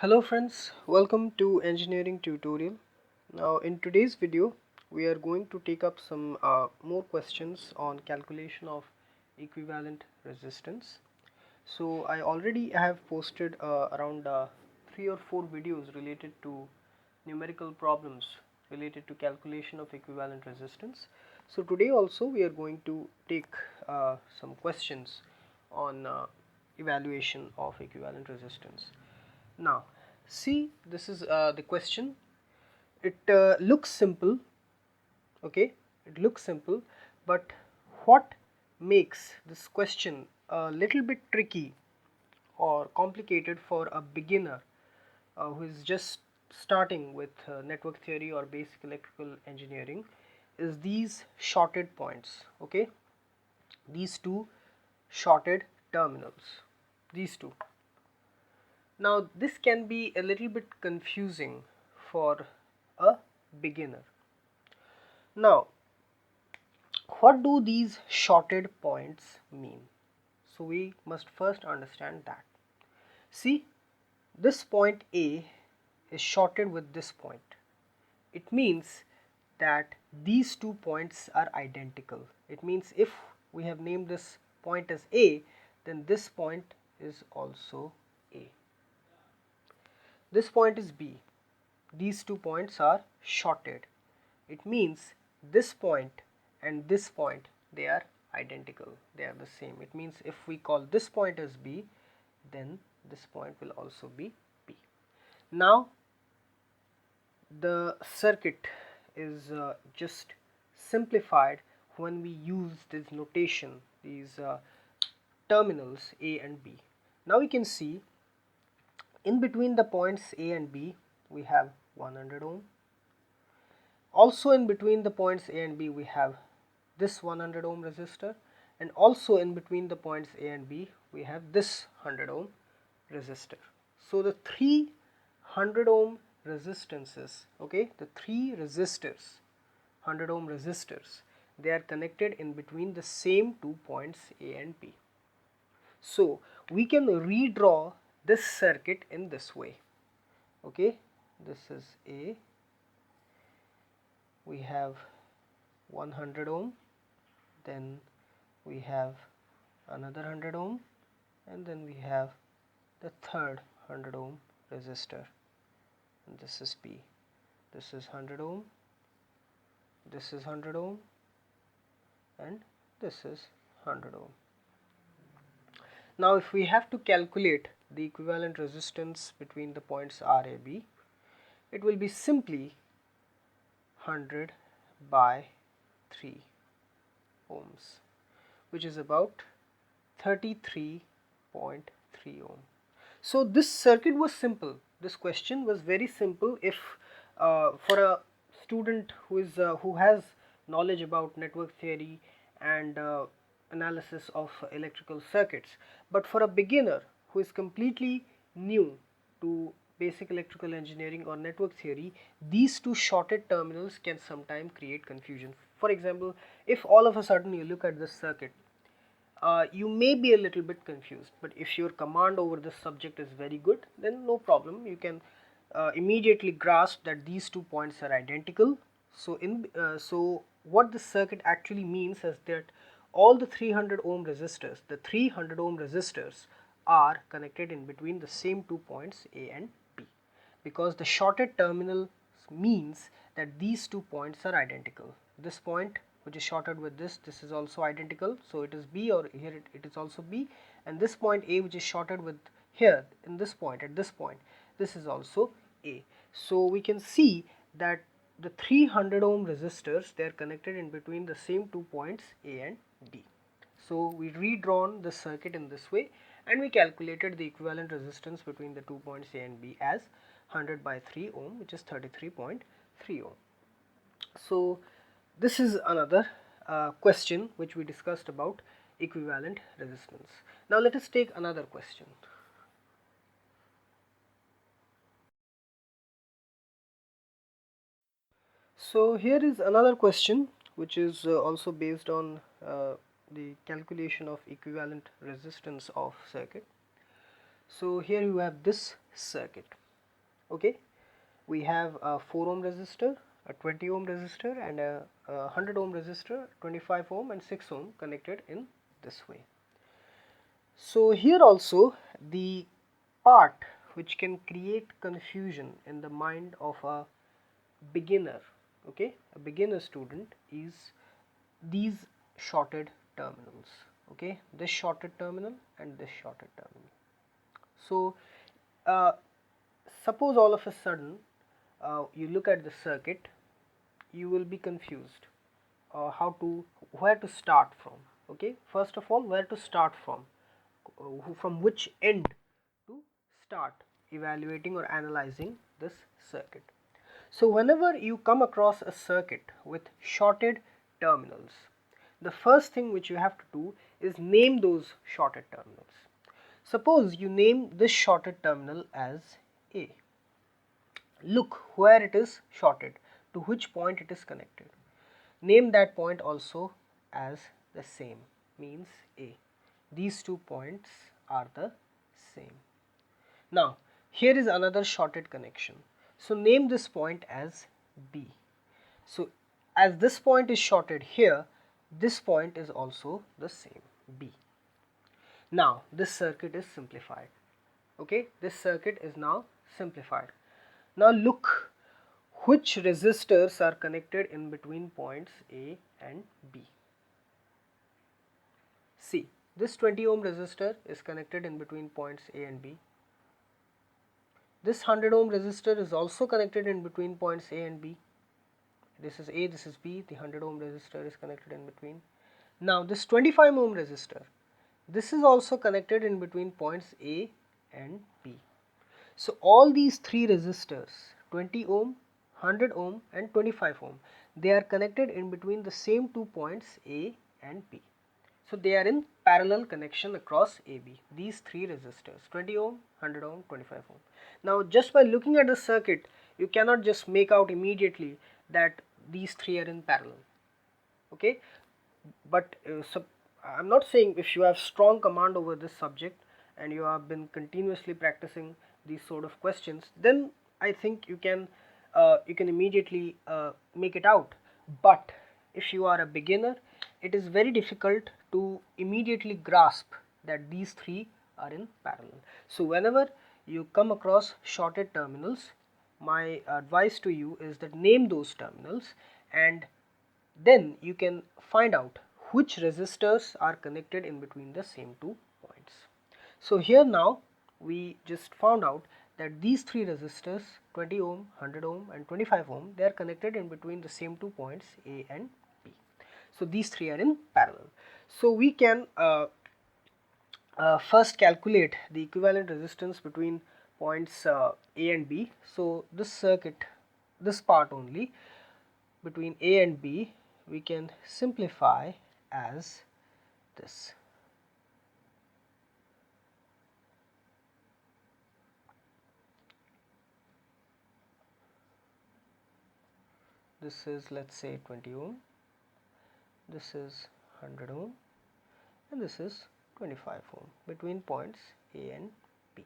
Hello friends, welcome to engineering tutorial. Now in today's video we are going to take up some more questions on calculation of equivalent resistance. So I already have posted around 3 or 4 videos related to numerical problems related to calculation of equivalent resistance. So today also we are going to take some questions on evaluation of equivalent resistance. Now, see, this is the question. It looks simple, okay? It looks simple, but what makes this question a little bit tricky or complicated for a beginner who is just starting with network theory or basic electrical engineering is these shorted points, okay? These two shorted terminals, these two. Now this can be a little bit confusing for a beginner. Now what do these shorted points mean? So we must first understand that. See, this point A is shorted with this point. It means that these 2 points are identical. It means if we have named this point as A, then this point is also A. This point is B. These 2 points are shorted. It means this point and this point, they are identical, they are the same. It means if we call this point as B, then this point will also be B. Now the circuit is just simplified when we use this notation, these terminals A and B. Now we can see in between the points A and B we have 100 ohm. Also in between the points A and B we have this 100 ohm resistor, and also in between the points A and B we have this 100 ohm resistor. So the 300 ohm resistances, okay, the 3 resistors, 100 ohm resistors, they are connected in between the same 2 points A and B. So we can redraw this circuit in this way, okay. This is A, we have 100 ohm, then we have another 100 ohm, and then we have the third 100 ohm resistor, and this is B. This is 100 ohm, this is 100 ohm, and this is 100 ohm. Now if we have to calculate the equivalent resistance between the points R, A, B, it will be simply 100 by 3 ohms, which is about 33.3 ohm. So this circuit was simple. This question was very simple if for a student who has knowledge about network theory and analysis of electrical circuits. But for a beginner who is completely new to basic electrical engineering or network theory, these two shorted terminals can sometimes create confusion. For example, if all of a sudden you look at this circuit, you may be a little bit confused, but if your command over this subject is very good, then no problem, you can immediately grasp that these 2 points are identical. So what this circuit actually means is that all the 300 ohm resistors, the 300 ohm resistors are connected in between the same 2 points A and B, because the shorted terminal means that these 2 points are identical. This point which is shorted with this is also identical, so it is B, or here it is also B, and this point A which is shorted with here in this point, at this point, this is also A. So we can see that the 300 ohm resistors, they are connected in between the same 2 points A and D. So we redrawn the circuit in this way, and we calculated the equivalent resistance between the 2 points A and B as 100 by 3 ohm, which is 33.3 ohm. So this is another question which we discussed about equivalent resistance. Now let us take another question. So here is another question which is also based on the calculation of equivalent resistance of circuit. So here you have this circuit. Okay, we have a 4 ohm resistor, a 20 ohm resistor, and a 100 ohm resistor, 25 ohm and 6 ohm connected in this way. So here also the part which can create confusion in the mind of a beginner, okay, a beginner student, is these shorted terminals, okay, this shorted terminal and this shorted terminal. So uh, suppose all of a sudden you look at the circuit, you will be confused where to start from. Okay, first of all, where to start from which end to start evaluating or analyzing this circuit. So whenever you come across a circuit with shorted terminals, the first thing which you have to do is name those shorted terminals. Suppose you name this shorted terminal as A. Look where it is shorted, to which point it is connected. Name that point also as the same, means A. These 2 points are the same. Now here is another shorted connection. So name this point as B. So as this point is shorted here, this point is also the same, B. Now this circuit is simplified. Okay, this circuit is now simplified. Now look which resistors are connected in between points A and B. See, this 20 ohm resistor is connected in between points A and B. This 100 ohm resistor is also connected in between points A and B. This is A, this is B, the 100 ohm resistor is connected in between. Now this 25 ohm resistor, this is also connected in between points A and B. So all these 3 resistors, 20 ohm, 100 ohm and 25 ohm, they are connected in between the same 2 points A and B. So they are in parallel connection across AB, these 3 resistors, 20 ohm, 100 ohm, 25 ohm. Now just by looking at the circuit, you cannot just make out immediately that these 3 are in parallel. Okay, but I'm not saying if you have strong command over this subject and you have been continuously practicing these sort of questions, then I think you can immediately make it out. But if you are a beginner, it is very difficult to immediately grasp that these 3 are in parallel. So whenever you come across shorted terminals, my advice to you is that name those terminals, and then you can find out which resistors are connected in between the same 2 points. So here now we just found out that these 3 resistors, 20 ohm, 100 ohm and 25 ohm, they are connected in between the same 2 points A and B. So these 3 are in parallel. So we can first calculate the equivalent resistance between points A and B. So this circuit, this part only between A and B, we can simplify as this. This is, let's say, 20 ohm, this is 100 ohm and this is 25 ohm between points A and B.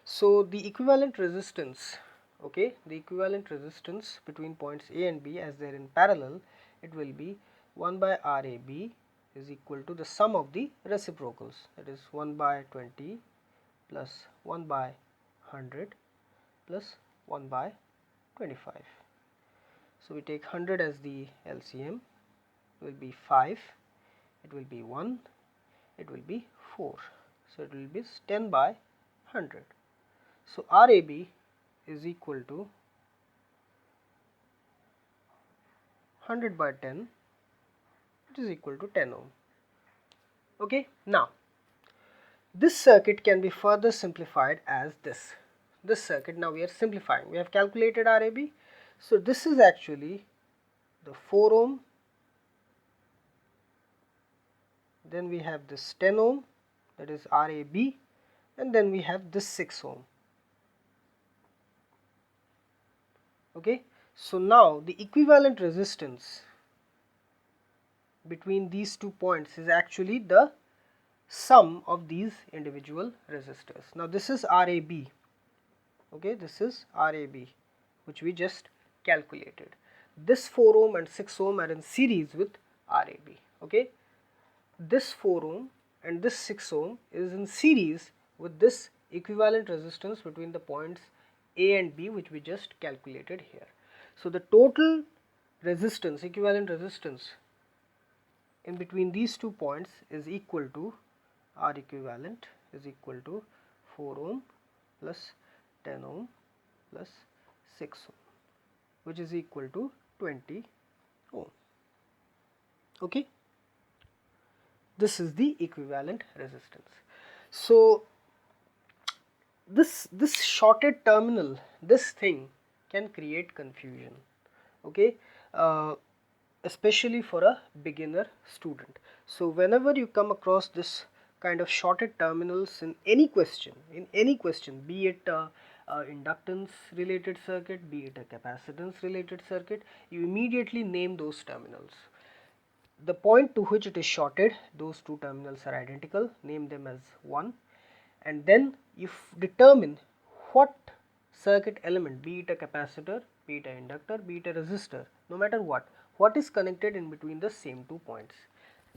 So the equivalent resistance, okay, the equivalent resistance between points A and B, as they are in parallel, it will be 1 by RAB is equal to the sum of the reciprocals, that is 1 by 20 plus 1 by 100 plus 1 by 25. So we take 100 as the LCM, it will be 5, it will be 1, it will be 4. So it will be 10 by 100. So RAB is equal to 100 by 10, it is equal to 10 ohm. Okay, now this circuit can be further simplified as this. This circuit, now we are simplifying, we have calculated RAB. So this is actually the 4 ohm, then we have this 10 ohm, that is RAB, and then we have this 6 ohm. Okay, so now the equivalent resistance between these 2 points is actually the sum of these individual resistors. Now this is RAB, Okay, this is RAB, which we just calculated. This 4 ohm and 6 ohm are in series with RAB. Okay, this 4 ohm and this 6 ohm is in series with this equivalent resistance between the points A and B, which we just calculated here. So the total resistance, equivalent resistance in between these 2 points is equal to, R equivalent is equal to 4 ohm plus 10 ohm plus 6 ohm, which is equal to 20 ohm. Okay, this is the equivalent resistance. So this shorted terminal, this thing can create confusion. Okay, uh, especially for a beginner student. So whenever you come across this kind of shorted terminals in any question, be it inductance related circuit, be it a capacitance related circuit, you immediately name those terminals. The point to which it is shorted, those two terminals are identical, name them as 1, and then you determine what circuit element, be it a capacitor, be it an inductor, be it a resistor, no matter what is connected in between the same 2 points.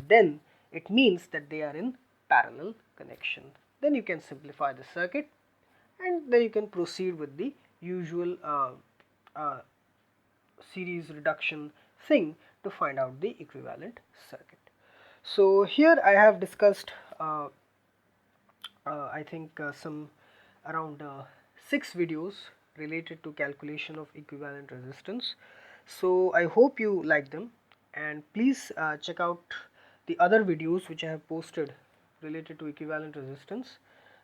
Then it means that they are in parallel connection. Then you can simplify the circuit, and then you can proceed with the usual uh, series reduction thing to find out the equivalent circuit. So here I have discussed I think some around 6 videos related to calculation of equivalent resistance. So I hope you like them, and please check out the other videos which I have posted related to equivalent resistance,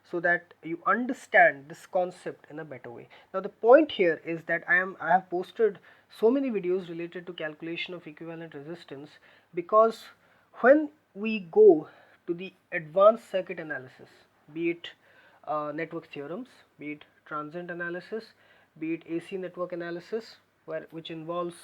so that you understand this concept in a better way. Now the point here is that I have posted so many videos related to calculation of equivalent resistance because when we go to the advanced circuit analysis, be it network theorems, be it transient analysis, be it AC network analysis, which involves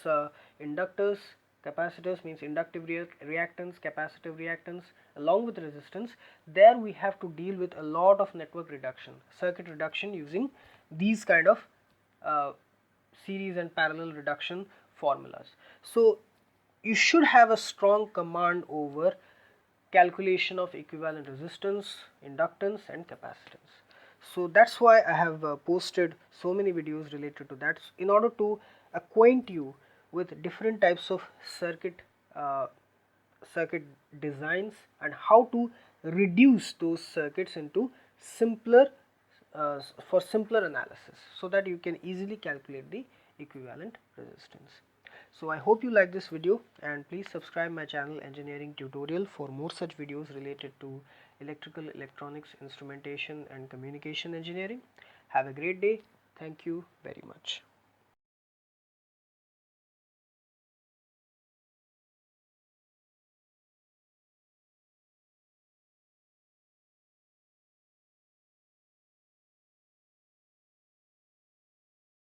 inductors, capacitors, means inductive reactance, capacitive reactance, along with resistance. There we have to deal with a lot of network reduction, circuit reduction, using these kind of uh, series and parallel reduction formulas. So you should have a strong command over calculation of equivalent resistance, inductance and capacitance. So that's why I have posted so many videos related to that, in order to acquaint you with different types of uh, circuit designs and how to reduce those circuits into simpler for simpler analysis, so that you can easily calculate the equivalent resistance. So I hope you like this video, and please subscribe my channel Engineering Tutorial for more such videos related to electrical, electronics, instrumentation and communication engineering. Have a great day. Thank you very much.